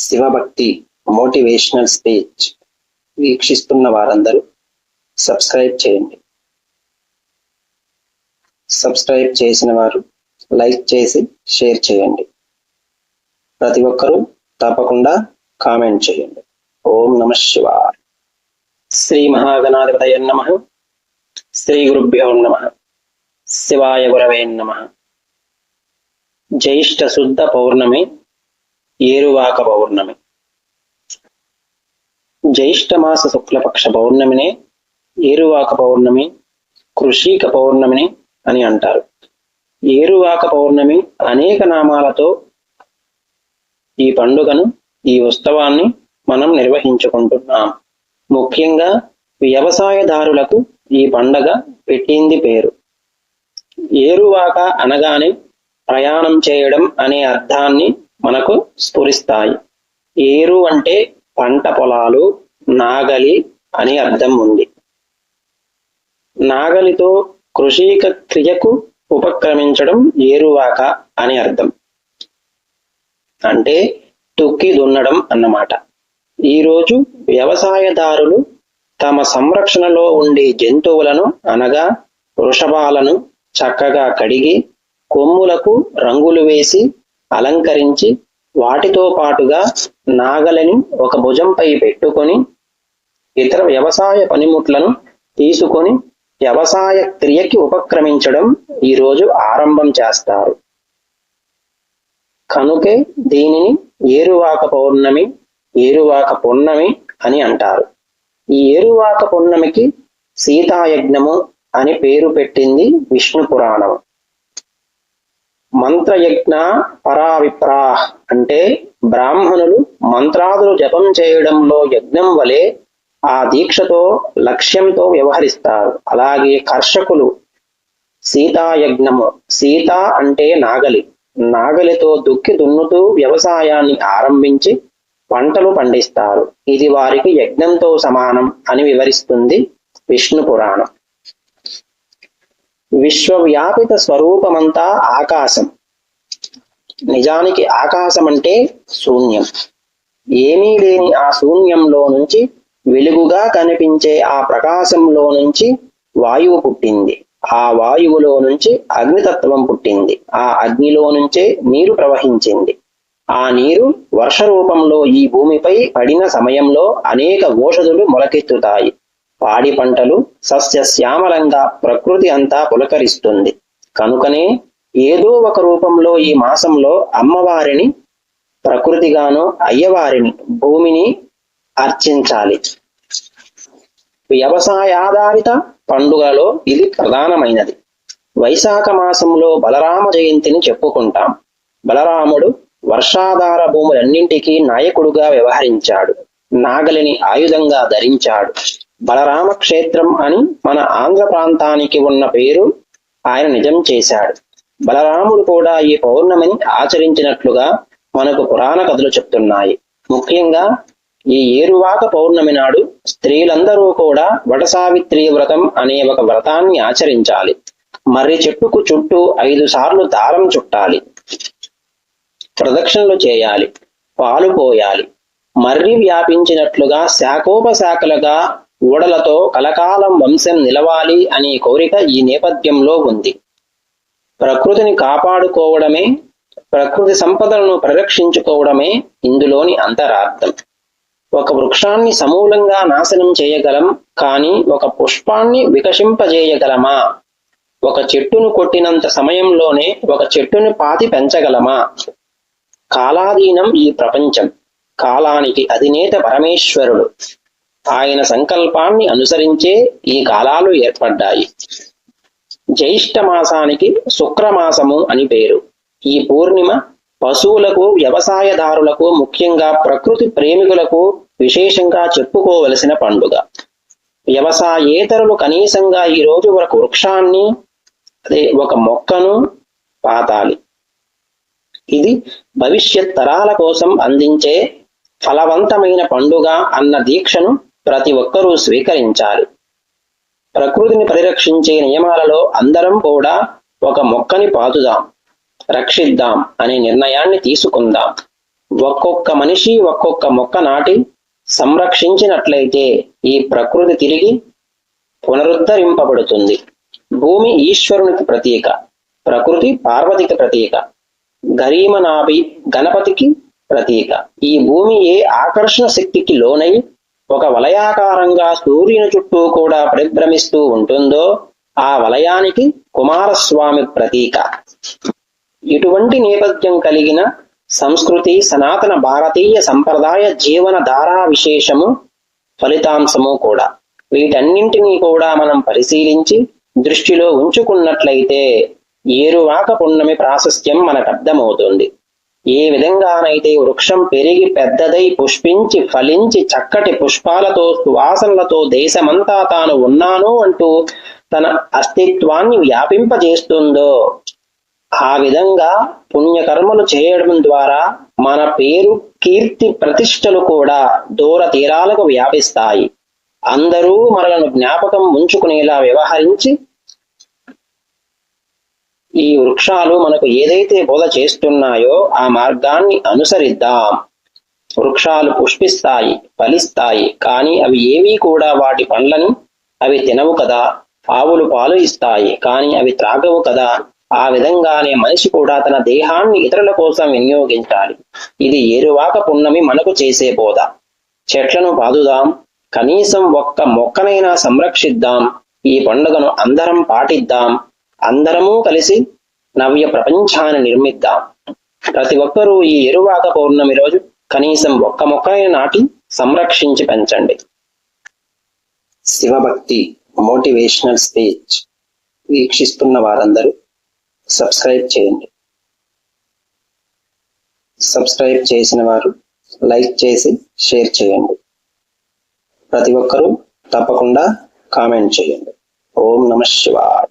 శివభక్తి motivational speech వీక్షిస్తున్న వారందరూ subscribe చేయండి. సబ్స్క్రైబ్ చేసిన వారు లైక్ చేసి షేర్ చేయండి. ప్రతి ఒక్కరూ తప్పకుండా కామెంట్ చేయండి. ఓం నమః శివాయ. శ్రీ మహాగణాధిపతయే నమః. శ్రీ గురుభ్యో నమః. శివాయ గురవే నమః. జ్యేష్ఠ శుద్ధ పౌర్ణమి, ఏరువాక పౌర్ణమి. జ్యేష్ఠమాస శుక్లపక్ష పౌర్ణమినే ఏరువాక పౌర్ణమి, కృషిక పౌర్ణమిని అని అంటారు. ఏరువాక పౌర్ణమి అనేక నామాలతో ఈ పండుగను, ఈ ఉత్సవాన్ని మనం నిర్వహించుకుంటున్నాం. ముఖ్యంగా వ్యవసాయదారులకు ఈ పండగ పెట్టింది పేరు. ఏరువాక అనగానే ప్రయాణం చేయడం అనే అర్థాన్ని మనకు స్ఫురిస్తాయి. ఏరు అంటే పంట పొలాలు, నాగలి అని అర్థం ఉంది. నాగలితో కృషిక క్రియకు ఉపక్రమించడం ఏరువాక అని అర్థం. అంటే దుక్కి దున్నడం అన్నమాట. ఈరోజు వ్యవసాయదారులు తమ సంరక్షణలో ఉండే జంతువులను అనగా వృషభాలను చక్కగా కడిగి కొమ్ములకు రంగులు వేసి అలంకరించి వాటితో పాటుగా నాగలిని ఒక భుజంపై పెట్టుకొని ఇతర వ్యవసాయ పనిముట్లను తీసుకొని వ్యవసాయ క్రియకి ఉపక్రమించడం ఈరోజు ఆరంభం చేస్తారు. కనుకే దీనిని ఏరువాక పౌర్ణమి, ఏరువాక పున్నమి అని అంటారు. ఈ ఏరువాక పున్నమికి సీతాయజ్ఞము అని పేరు పెట్టింది విష్ణు పురాణం. మంత్రయజ్ఞ పరావిప్రా అంటే బ్రాహ్మణులు మంత్రాదులు జపం చేయడంలో యజ్ఞం వలె ఆ దీక్షతో లక్ష్యంతో వ్యవహరిస్తారు. అలాగే కర్షకులు సీతాయజ్ఞము, సీత అంటే నాగలి, నాగలితో దుక్కి దున్నుతూ వ్యవసాయాన్ని ఆరంభించి పంటలు పండిస్తారు. ఇది వారికి యజ్ఞంతో సమానం అని వివరిస్తుంది విష్ణు పురాణం. విశ్వవ్యాపిత స్వరూపమంతా ఆకాశం. నిజానికి ఆకాశం అంటే శూన్యం. ఏమీ లేని ఆ శూన్యంలో నుంచి వెలుగుగా కనిపించే ఆ ప్రకాశంలో నుంచి వాయువు పుట్టింది. ఆ వాయువులో నుంచి అగ్నితత్వం పుట్టింది. ఆ అగ్నిలో నుంచే నీరు ప్రవహించింది. ఆ నీరు వర్ష రూపంలో ఈ భూమిపై పడిన సమయంలో అనేక ఓషధులు మొలకెత్తుతాయి. పాడి పంటలు సస్యశ్యామలంగా ప్రకృతి అంతా పులకరిస్తుంది. కనుకనే ఏదో ఒక రూపంలో ఈ మాసంలో అమ్మవారిని ప్రకృతిగానో అయ్యవారిని భూమిని అర్చించాలి. వ్యవసాయాధారిత పండుగలో ఇది ప్రధానమైనది. వైశాఖ మాసంలో బలరామ జయంతిని చెప్పుకుంటాం. బలరాముడు వర్షాధార భూములన్నింటికీ నాయకుడుగా వ్యవహరించాడు. నాగలిని ఆయుధంగా ధరించాడు. బలరామ క్షేత్రం అని మన ఆంధ్ర ప్రాంతానికి ఉన్న పేరు ఆయన నిజం చేశాడు. బలరాముడు కూడా ఈ పౌర్ణమిని ఆచరించినట్లుగా మనకు పురాణ కథలు చెప్తున్నాయి. ముఖ్యంగా ఈ ఏరువాక పౌర్ణమి నాడు స్త్రీలందరూ కూడా వటసావిత్రి వ్రతం అనే ఒక వ్రతాన్ని ఆచరించాలి. మర్రి చెట్టుకు చుట్టూ 5 సార్లు దారం చుట్టాలి. ప్రదక్షిణలు చేయాలి. పాలు పోయాలి. మర్రి వ్యాపించినట్లుగా శాఖోపశాఖలుగా ఊడలతో కలకాలం వంశం నిలవాలి అనే కోరిక ఈ నేపథ్యంలో ఉంది. ప్రకృతిని కాపాడుకోవడమే, ప్రకృతి సంపదలను పరిరక్షించుకోవడమే ఇందులోని అంతరార్థం. ఒక వృక్షాన్ని సమూలంగా నాశనం చేయగలం, కానీ ఒక పుష్పాన్ని వికసింపజేయగలమా? ఒక చెట్టును కొట్టినంత సమయంలోనే ఒక చెట్టును పాతి పెంచగలమా? కాలాధీనం ఈ ప్రపంచం. కాలానికి అధినేత పరమేశ్వరుడు. ఆయన సంకల్పాన్ని అనుసరించే ఈ కాలాలు ఏర్పడ్డాయి. జ్యేష్ఠ మాసానికి శుక్రమాసము అని పేరు. ఈ పూర్ణిమ పశువులకు, వ్యవసాయదారులకు, ముఖ్యంగా ప్రకృతి ప్రేమికులకు విశేషంగా చెప్పుకోవలసిన పండుగ. వ్యవసాయేతరులు కనీసంగా ఈ రోజు ఒక వృక్షాన్ని, ఒక మొక్కను పాతాలి. ఇది భవిష్యత్ తరాల కోసం అందించే ఫలవంతమైన పండుగ అన్న దీక్షను ప్రతి ఒక్కరూ స్వీకరించాలి. ప్రకృతిని పరిరక్షించే నియమాలలో అందరం కూడా ఒక మొక్కని పాతుదాం, రక్షిద్దాం అనే నిర్ణయాన్ని తీసుకుందాం. ఒక్కొక్క మనిషి ఒక్కొక్క మొక్క నాటి సంరక్షించినట్లయితే ఈ ప్రకృతి తిరిగి పునరుద్ధరింపబడుతుంది. భూమి ఈశ్వరునికి ప్రతీక, ప్రకృతి పార్వతికి ప్రతీక, గరీమనాభి గణపతికి ప్రతీక. ఈ భూమి ఏ ఆకర్షణ శక్తికి లోనై ఒక వలయాకారంగా సూర్యుని చుట్టూ కూడా పరిభ్రమిస్తూ ఉంటుందో ఆ వలయానికి కుమారస్వామి ప్రతీక. ఇటువంటి నేపథ్యం కలిగిన సంస్కృతి సనాతన భారతీయ సంప్రదాయ జీవన ధారా విశేషము ఫలితాంశము కూడా. వీటన్నింటినీ కూడా మనం పరిశీలించి దృష్టిలో ఉంచుకున్నట్లయితే ఏరువాక పున్నమి ప్రాశస్త్యం మనకు అర్థమవుతుంది. ఏ విధంగానైతే వృక్షం పెరిగి పెద్దదై పుష్పించి ఫలించి చక్కటి పుష్పాలతో సువాసనలతో దేశమంతా తాను ఉన్నాను అంటూ తన అస్తిత్వాన్ని వ్యాపింపజేస్తుందో ఆ విధంగా పుణ్యకర్మలు చేయడం ద్వారా మన పేరు కీర్తి ప్రతిష్టలు కూడా దూర తీరాలకు వ్యాపిస్తాయి. అందరూ మనలను జ్ఞాపకం ఉంచుకునేలా వ్యవహరించి ఈ వృక్షాలు మనకు ఏదైతే బోధ చేస్తున్నాయో ఆ మార్గాన్ని అనుసరిద్దాం. వృక్షాలు పుష్పిస్తాయి, ఫలిస్తాయి, కానీ అవి ఏవీ కూడా వాటి పండ్లని అవి తినవు కదా. ఆవులు పాలు ఇస్తాయి, కానీ అవి త్రాగవు కదా. ఆ విధంగానే మనిషి కూడా తన దేహాన్ని ఇతరుల కోసం వినియోగించాలి. ఇది ఏరువాక పున్నమి మనకు చేసే బోధ. చెట్లను పాదుదాం, కనీసం ఒక్క మొక్కనైనా సంరక్షిద్దాం. ఈ పండుగను అందరం పాటిద్దాం. అందరము కలిసి నవ్య ప్రపంచాన్ని నిర్మిద్దాం. ప్రతి ఒక్కరూ ఈ ఏరువాక పౌర్ణమి రోజు కనీసం ఒక్క మొక్కనైనా నాటి సంరక్షించి పెంచండి. శివభక్తి మోటివేషనల్ స్పీచ్ వీక్షిస్తున్న వారందరూ సబ్స్క్రైబ్ చేయండి. సబ్స్క్రైబ్ చేసిన వారు లైక్ చేసి షేర్ చేయండి. ప్రతి ఒక్కరూ తప్పకుండా కామెంట్ చేయండి. ఓం నమః శివాయ.